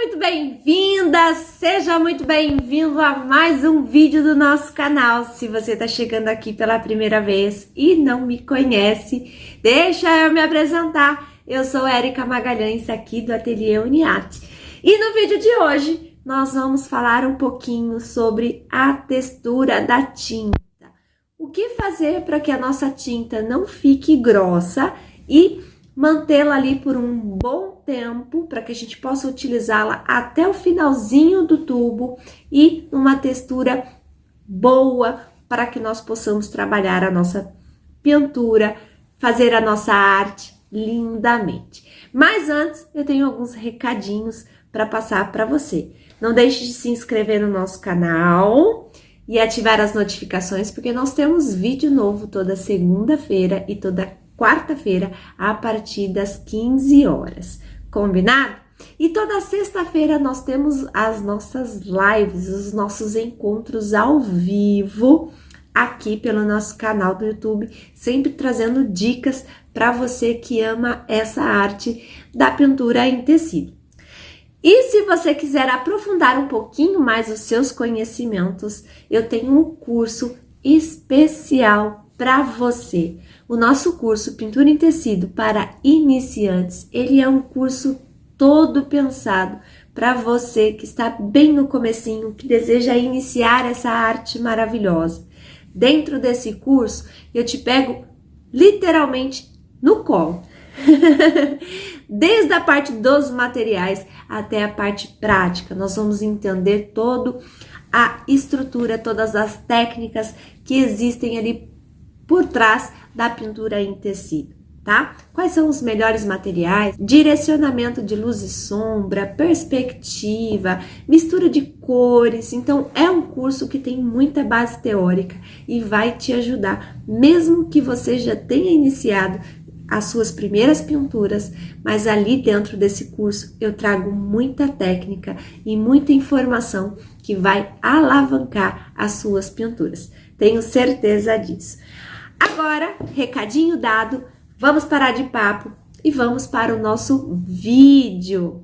muito bem-vinda, seja muito bem-vindo a mais um vídeo do nosso canal. Se você está chegando aqui pela primeira vez e não me conhece, deixa eu me apresentar. Eu sou Érica Magalhães, aqui do Ateliê Uniarte. E no vídeo de hoje, nós vamos falar um pouquinho sobre a textura da tinta. O que fazer para que a nossa tinta não fique grossa e mantê-la ali por um bom tempo, para que a gente possa utilizá-la até o finalzinho do tubo e numa textura boa, para que nós possamos trabalhar a nossa pintura, fazer a nossa arte lindamente. Mas antes, eu tenho alguns recadinhos para passar para você. Não deixe de se inscrever no nosso canal e ativar as notificações, porque nós temos vídeo novo toda segunda-feira e toda quarta-feira, a partir das 15 horas. Combinado? E toda sexta-feira nós temos as nossas lives, os nossos encontros ao vivo, aqui pelo nosso canal do YouTube, sempre trazendo dicas para você que ama essa arte da pintura em tecido. E se você quiser aprofundar um pouquinho mais os seus conhecimentos, eu tenho um curso especial para você. O nosso curso Pintura em Tecido para Iniciantes, ele é um curso todo pensado para você que está bem no comecinho, que deseja iniciar essa arte maravilhosa. Dentro desse curso, eu te pego literalmente no colo. Desde a parte dos materiais até a parte prática, nós vamos entender toda a estrutura, todas as técnicas que existem ali por trás da pintura em tecido, tá? Quais são os melhores materiais, direcionamento de luz e sombra, perspectiva, mistura de cores. Então, é um curso que tem muita base teórica e vai te ajudar, mesmo que você já tenha iniciado as suas primeiras pinturas, mas ali dentro desse curso eu trago muita técnica e muita informação que vai alavancar as suas pinturas. Tenho certeza disso. Agora, recadinho dado, vamos parar de papo e vamos para o nosso vídeo.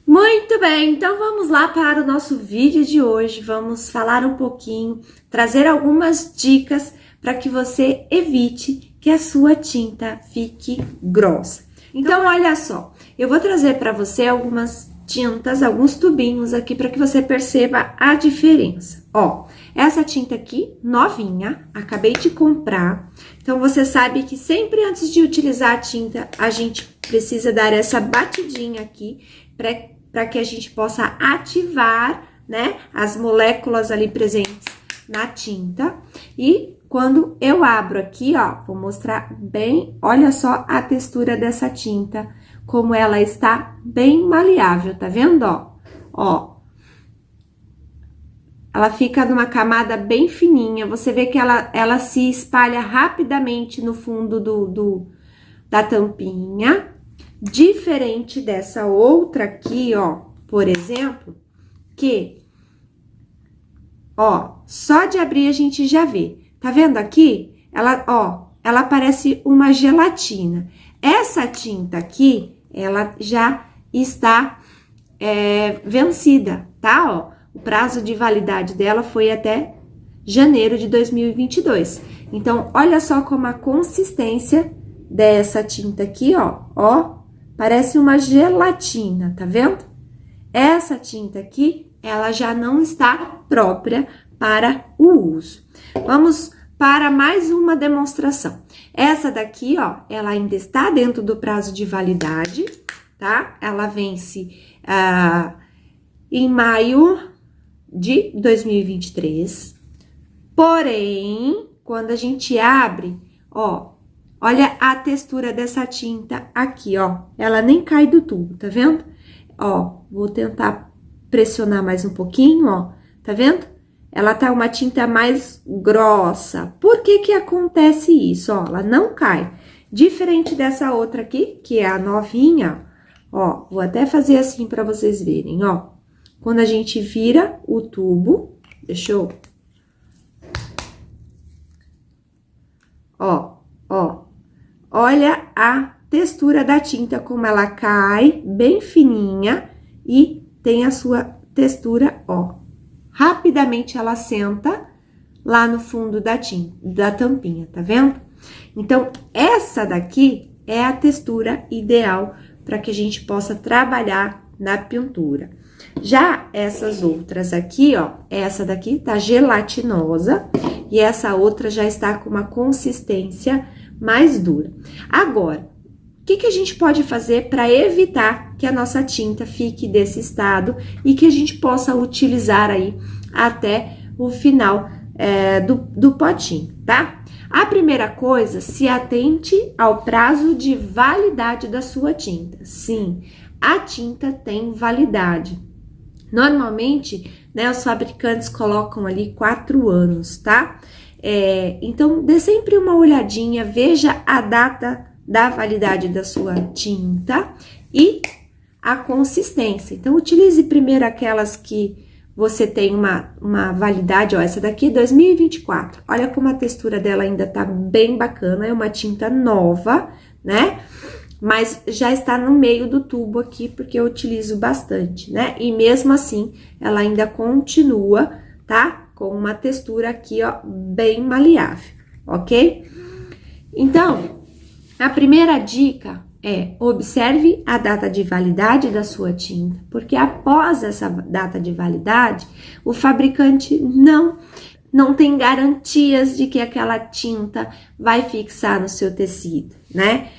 Muito bem, então vamos lá para o nosso vídeo de hoje. Vamos falar um pouquinho, trazer algumas dicas para que você evite que a sua tinta fique grossa. Então, olha só, eu vou trazer para você algumas tintas, alguns tubinhos aqui para que você perceba a diferença. Ó, essa tinta aqui, novinha, acabei de comprar. Então, você sabe que sempre antes de utilizar a tinta, a gente precisa dar essa batidinha aqui para que a gente possa ativar, né, as moléculas ali presentes na tinta. E quando eu abro aqui, ó, vou mostrar bem, olha só a textura dessa tinta, como ela está bem maleável, tá vendo, ó? Ó, ela fica numa camada bem fininha, você vê que ela se espalha rapidamente no fundo da tampinha, diferente dessa outra aqui, ó, por exemplo, que, ó, só de abrir a gente já vê. Tá vendo aqui? Ela, ó, ela parece uma gelatina. Essa tinta aqui, ela já está vencida, tá? Ó, o prazo de validade dela foi até janeiro de 2022. Então, olha só como a consistência dessa tinta aqui, ó, parece uma gelatina, tá vendo? Essa tinta aqui, ela já não está própria para o uso. Vamos para mais uma demonstração. Essa daqui, ó, ela ainda está dentro do prazo de validade, tá? Ela vence em maio de 2023. Porém, quando a gente abre, ó, olha a textura dessa tinta aqui, ó. Ela nem cai do tubo, tá vendo? Ó, vou tentar pressionar mais um pouquinho, ó. Tá vendo? Ela tá uma tinta mais grossa. Por que que acontece isso? Ó, ela não cai. Diferente dessa outra aqui, que é a novinha, ó. Vou até fazer assim pra vocês verem, ó. Quando a gente vira o tubo, deixa eu Ó. Olha a textura da tinta, como ela cai, bem fininha, e tem a sua textura, ó. Rapidamente ela senta lá no fundo da tampinha, tá vendo? Então, essa daqui é a textura ideal para que a gente possa trabalhar na pintura. Já essas outras aqui, ó, essa daqui tá gelatinosa e essa outra já está com uma consistência mais dura. Agora, o que a gente pode fazer para evitar que a nossa tinta fique desse estado e que a gente possa utilizar aí até o final do potinho, tá? A primeira coisa, se atente ao prazo de validade da sua tinta. Sim, a tinta tem validade. Normalmente, né, os fabricantes colocam ali 4 anos, tá? Então, dê sempre uma olhadinha, veja a data da validade da sua tinta e a consistência. Então, utilize primeiro aquelas que você tem uma validade, ó, essa daqui é 2024. Olha como a textura dela ainda tá bem bacana, é uma tinta nova, né? Mas já está no meio do tubo aqui, porque eu utilizo bastante, né? E mesmo assim, ela ainda continua, tá? Com uma textura aqui, ó, bem maleável, ok? Então, a primeira dica é observe a data de validade da sua tinta, porque após essa data de validade, o fabricante não tem garantias de que aquela tinta vai fixar no seu tecido, né?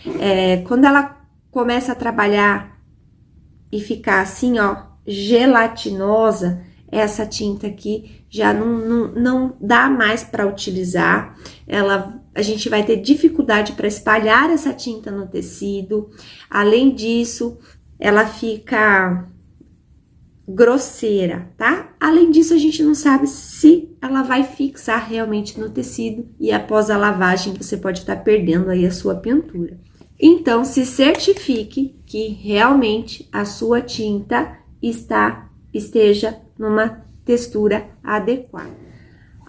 Quando ela começa a trabalhar e ficar assim, ó, gelatinosa, essa tinta aqui já não dá mais para utilizar, a gente vai ter dificuldade para espalhar essa tinta no tecido. Além disso, ela fica grosseira, tá? Além disso, a gente não sabe se ela vai fixar realmente no tecido e após a lavagem você pode estar perdendo aí a sua pintura. Então, se certifique que realmente a sua tinta esteja numa textura adequada.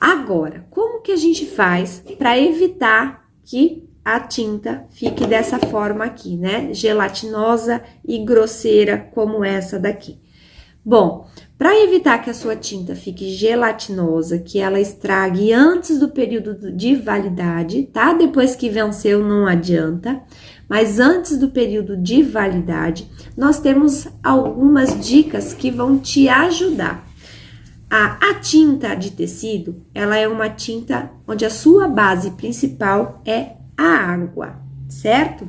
Agora, como que a gente faz para evitar que a tinta fique dessa forma aqui, né? Gelatinosa e grosseira como essa daqui. Bom, para evitar que a sua tinta fique gelatinosa, que ela estrague antes do período de validade, tá? Depois que venceu não adianta, mas antes do período de validade, nós temos algumas dicas que vão te ajudar. A tinta de tecido, ela é uma tinta onde a sua base principal é a água, certo?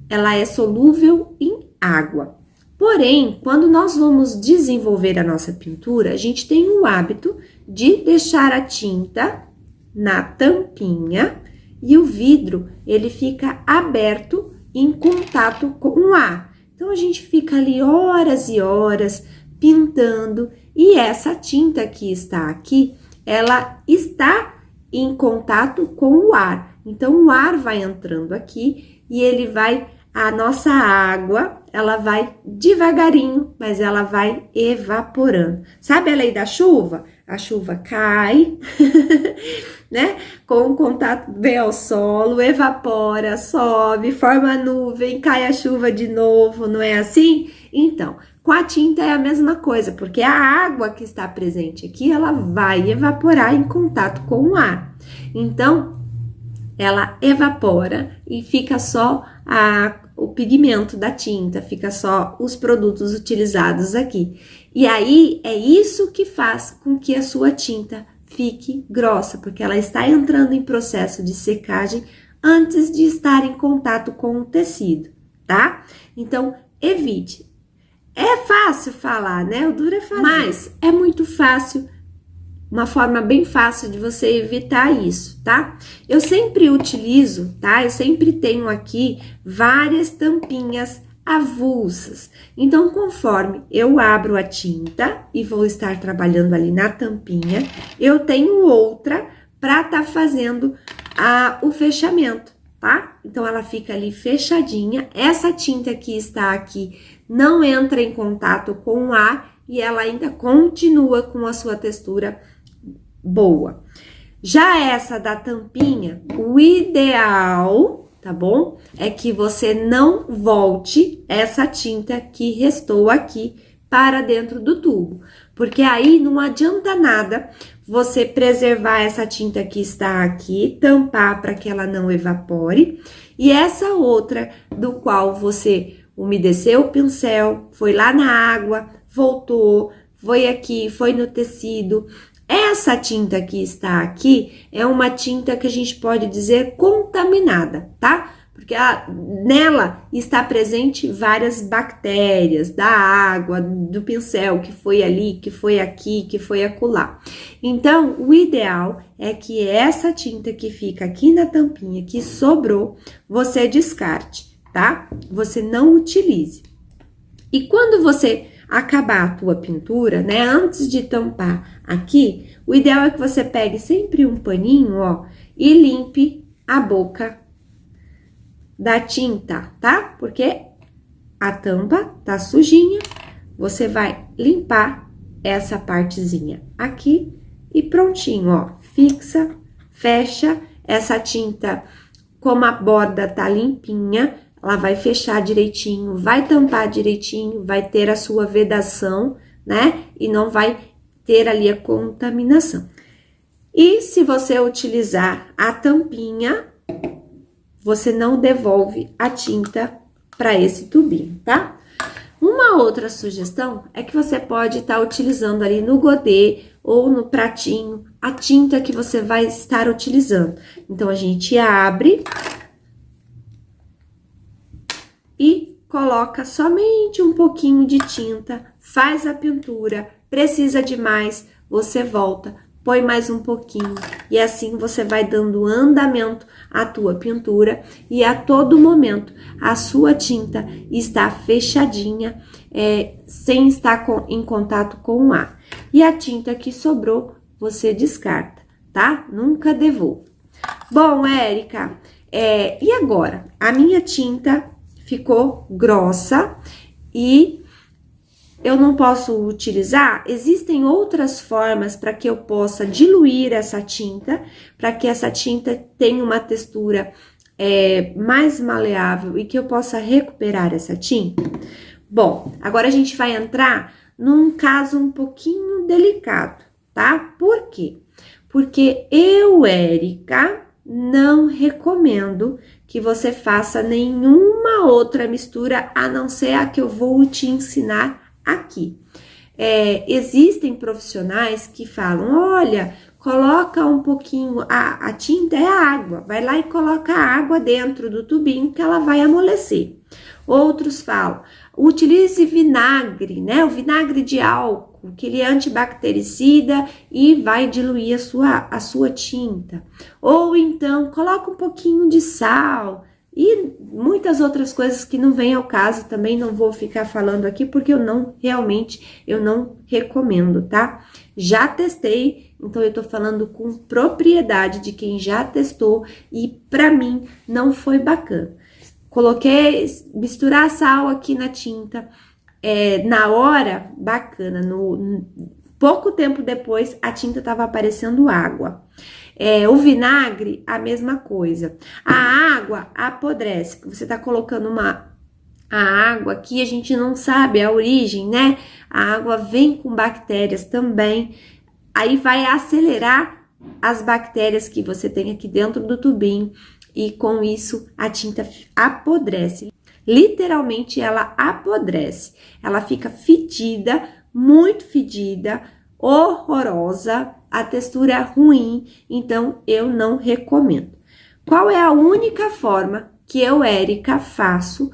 Ela é solúvel em água. Porém, quando nós vamos desenvolver a nossa pintura, a gente tem o hábito de deixar a tinta na tampinha e o vidro, ele fica aberto em contato com o ar. Então, a gente fica ali horas e horas pintando e essa tinta que está aqui, ela está em contato com o ar. Então, o ar vai entrando aqui e a nossa água, ela vai devagarinho, mas ela vai evaporando. Sabe a lei da chuva? A chuva cai, né? Com o contato vem ao solo, evapora, sobe, forma nuvem, cai a chuva de novo, não é assim? Então, com a tinta é a mesma coisa, porque a água que está presente aqui, ela vai evaporar em contato com o ar. Então, ela evapora e fica só o pigmento da tinta, fica só os produtos utilizados aqui. E aí, é isso que faz com que a sua tinta fique grossa, porque ela está entrando em processo de secagem antes de estar em contato com o tecido, tá? Então, evite. É fácil falar, né? O duro é fazer. Mas é muito fácil, uma forma bem fácil de você evitar isso, tá? Eu sempre utilizo, tá? Eu sempre tenho aqui várias tampinhas avulsas. Então, conforme eu abro a tinta e vou estar trabalhando ali na tampinha, eu tenho outra para estar fazendo o fechamento, tá? Então, ela fica ali fechadinha. Essa tinta que está aqui não entra em contato com o ar e ela ainda continua com a sua textura boa. Já essa da tampinha, o ideal, tá bom? É que você não volte essa tinta que restou aqui para dentro do tubo, porque aí não adianta nada você preservar essa tinta que está aqui, tampar para que ela não evapore, e essa outra do qual você umedeceu o pincel, foi lá na água, voltou, foi aqui, foi no tecido. Essa tinta que está aqui é uma tinta que a gente pode dizer contaminada, tá? Porque nela está presente várias bactérias da água, do pincel, que foi ali, que foi aqui, que foi acolá. Então, o ideal é que essa tinta que fica aqui na tampinha, que sobrou, você descarte, tá? Você não utilize. E quando você acabar a tua pintura, né, antes de tampar aqui, o ideal é que você pegue sempre um paninho, ó, e limpe a boca da tinta, tá? Porque a tampa tá sujinha, você vai limpar essa partezinha aqui e prontinho, ó, fixa, fecha essa tinta, como a borda tá limpinha, ela vai fechar direitinho, vai tampar direitinho, vai ter a sua vedação, né? E não vai ter ali a contaminação. E se você utilizar a tampinha, você não devolve a tinta para esse tubinho, tá? Uma outra sugestão é que você pode estar utilizando ali no godê ou no pratinho a tinta que você vai estar utilizando. Então, a gente abre e coloca somente um pouquinho de tinta, faz a pintura, precisa de mais, você volta, põe mais um pouquinho, e assim você vai dando andamento à tua pintura, e a todo momento a sua tinta está fechadinha, sem estar em contato com o ar. E a tinta que sobrou, você descarta, tá? Nunca devolva. Bom, Érica, e agora? A minha tinta ficou grossa e eu não posso utilizar. Existem outras formas para que eu possa diluir essa tinta, para que essa tinta tenha uma textura mais maleável e que eu possa recuperar essa tinta? Bom, agora a gente vai entrar num caso um pouquinho delicado, tá? Por quê? Porque eu, Érica, não recomendo que você faça nenhuma outra mistura a não ser a que eu vou te ensinar aqui. Existem profissionais que falam, olha, coloca um pouquinho, a tinta é a água, vai lá e coloca a água dentro do tubinho que ela vai amolecer. Outros falam, utilize vinagre, né, o vinagre de álcool, que ele é antibactericida e vai diluir a sua tinta. Ou então, coloca um pouquinho de sal e muitas outras coisas que não vem ao caso, também não vou ficar falando aqui, porque eu não recomendo, tá? Já testei, então eu tô falando com propriedade de quem já testou e pra mim não foi bacana. Coloquei, misturar sal aqui na tinta, na hora, bacana, pouco tempo depois a tinta tava aparecendo água. O vinagre, a mesma coisa. A água apodrece, você tá colocando a água aqui, a gente não sabe a origem, né? A água vem com bactérias também, aí vai acelerar as bactérias que você tem aqui dentro do tubinho, e com isso a tinta apodrece. Literalmente ela apodrece, ela fica fedida, muito fedida, horrorosa, a textura ruim, então eu não recomendo. Qual é a única forma que eu, Érica, faço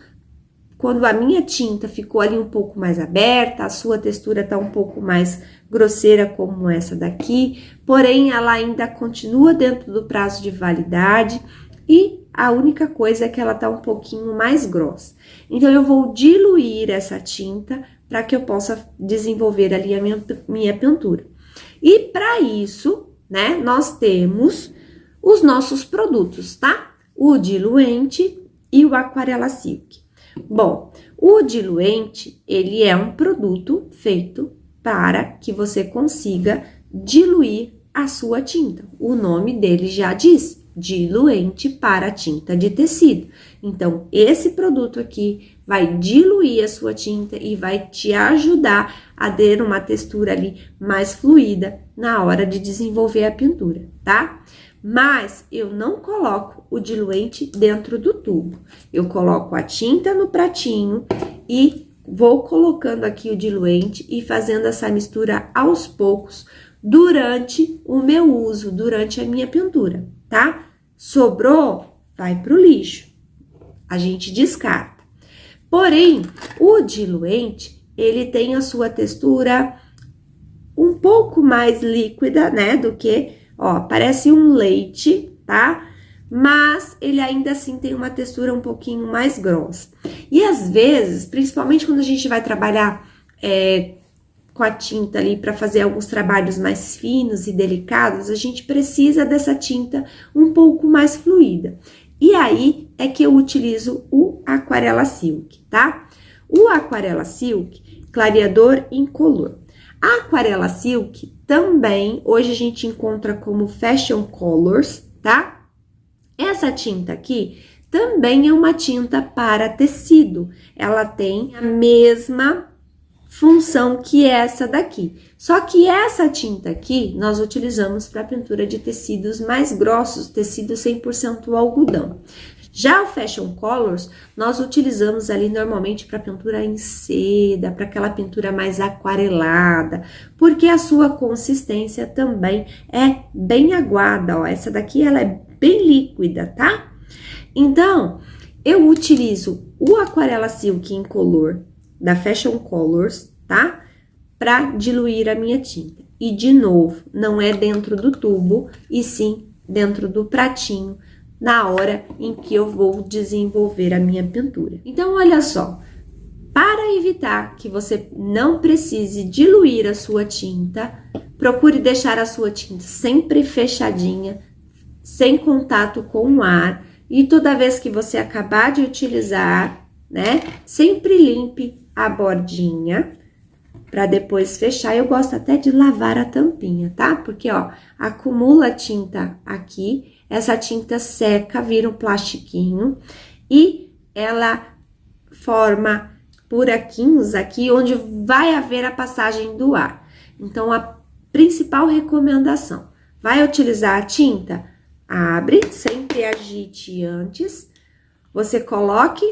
quando a minha tinta ficou ali um pouco mais aberta, a sua textura tá um pouco mais grosseira como essa daqui, porém ela ainda continua dentro do prazo de validade e a única coisa é que ela tá um pouquinho mais grossa. Então, eu vou diluir essa tinta para que eu possa desenvolver ali a minha pintura. E para isso, né, nós temos os nossos produtos, tá? O diluente e o Aquarela Silk. Bom, o diluente, ele é um produto feito para que você consiga diluir a sua tinta. O nome dele já diz, diluente para tinta de tecido. Então, esse produto aqui vai diluir a sua tinta e vai te ajudar a ter uma textura ali mais fluida na hora de desenvolver a pintura, tá? Mas eu não coloco o diluente dentro do tubo. Eu coloco a tinta no pratinho e vou colocando aqui o diluente e fazendo essa mistura aos poucos durante o meu uso, durante a minha pintura, tá? Sobrou, vai pro lixo. A gente descarta. Porém, o diluente, ele tem a sua textura um pouco mais líquida, né, do que, ó, parece um leite, tá? Mas ele ainda assim tem uma textura um pouquinho mais grossa. E às vezes, principalmente quando a gente vai trabalhar com a tinta ali para fazer alguns trabalhos mais finos e delicados, a gente precisa dessa tinta um pouco mais fluida. E aí é que eu utilizo o Aquarela Silk, tá? O Aquarela Silk, clareador incolor. A Aquarela Silk também, hoje a gente encontra como Fashion Colors, tá? Essa tinta aqui também é uma tinta para tecido. Ela tem a mesma função que essa daqui. Só que essa tinta aqui nós utilizamos para pintura de tecidos mais grossos, tecido 100% algodão. Já o Fashion Colors, nós utilizamos ali normalmente para pintura em seda, para aquela pintura mais aquarelada, porque a sua consistência também é bem aguada, ó. Essa daqui, ela é bem líquida, tá? Então, eu utilizo o Aquarela Silk Incolor da Fashion Colors, tá? Para diluir a minha tinta. E, de novo, não é dentro do tubo, e sim dentro do pratinho, na hora em que eu vou desenvolver a minha pintura. Então, olha só, para evitar que você não precise diluir a sua tinta, procure deixar a sua tinta sempre fechadinha, sem contato com o ar, e toda vez que você acabar de utilizar, né, sempre limpe a bordinha para depois fechar. Eu gosto até de lavar a tampinha, tá? Porque, ó, acumula tinta aqui, essa tinta seca, vira um plastiquinho e ela forma buraquinhos aqui onde vai haver a passagem do ar. Então, a principal recomendação, vai utilizar a tinta? Abre, sempre agite antes, você coloque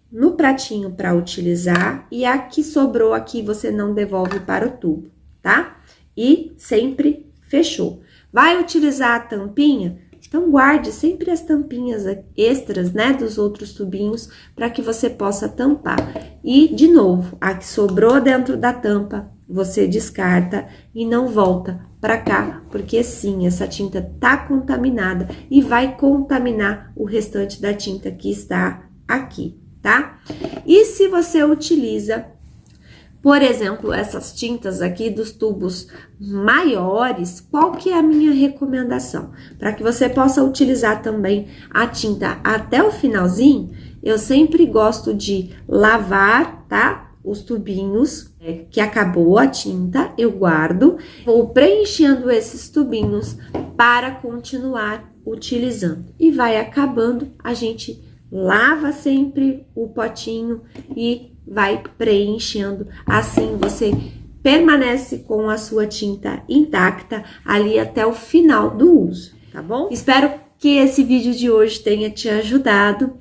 no pratinho para utilizar e a que sobrou aqui você não devolve para o tubo, tá? E sempre fechou. Vai utilizar a tampinha? Então, guarde sempre as tampinhas extras, né, dos outros tubinhos para que você possa tampar. E, de novo, a que sobrou dentro da tampa, você descarta e não volta para cá, porque sim, essa tinta tá contaminada e vai contaminar o restante da tinta que está aqui, tá? E se você utiliza, por exemplo, essas tintas aqui dos tubos maiores, qual que é a minha recomendação? Para que você possa utilizar também a tinta até o finalzinho, eu sempre gosto de lavar, tá? Os tubinhos que acabou a tinta, eu guardo, vou preenchendo esses tubinhos para continuar utilizando. E vai acabando, a gente lava sempre o potinho e vai preenchendo. Assim você permanece com a sua tinta intacta ali até o final do uso, tá bom? Espero que esse vídeo de hoje tenha te ajudado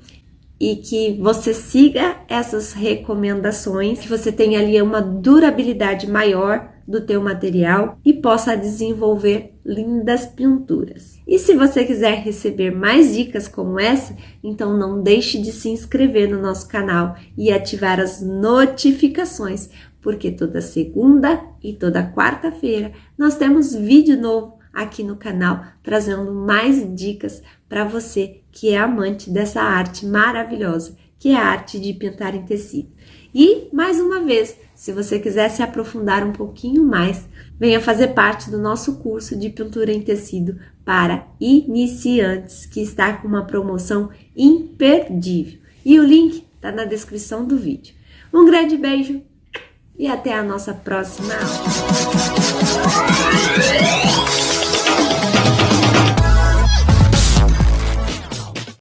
e que você siga essas recomendações, que você tenha ali uma durabilidade maior do teu material e possa desenvolver lindas pinturas. E se você quiser receber mais dicas como essa, então não deixe de se inscrever no nosso canal e ativar as notificações, porque toda segunda e toda quarta-feira nós temos vídeo novo aqui no canal, trazendo mais dicas para você que é amante dessa arte maravilhosa, que é a arte de pintar em tecido. E, mais uma vez, se você quiser se aprofundar um pouquinho mais, venha fazer parte do nosso curso de pintura em tecido para iniciantes, que está com uma promoção imperdível. E o link está na descrição do vídeo. Um grande beijo e até a nossa próxima aula.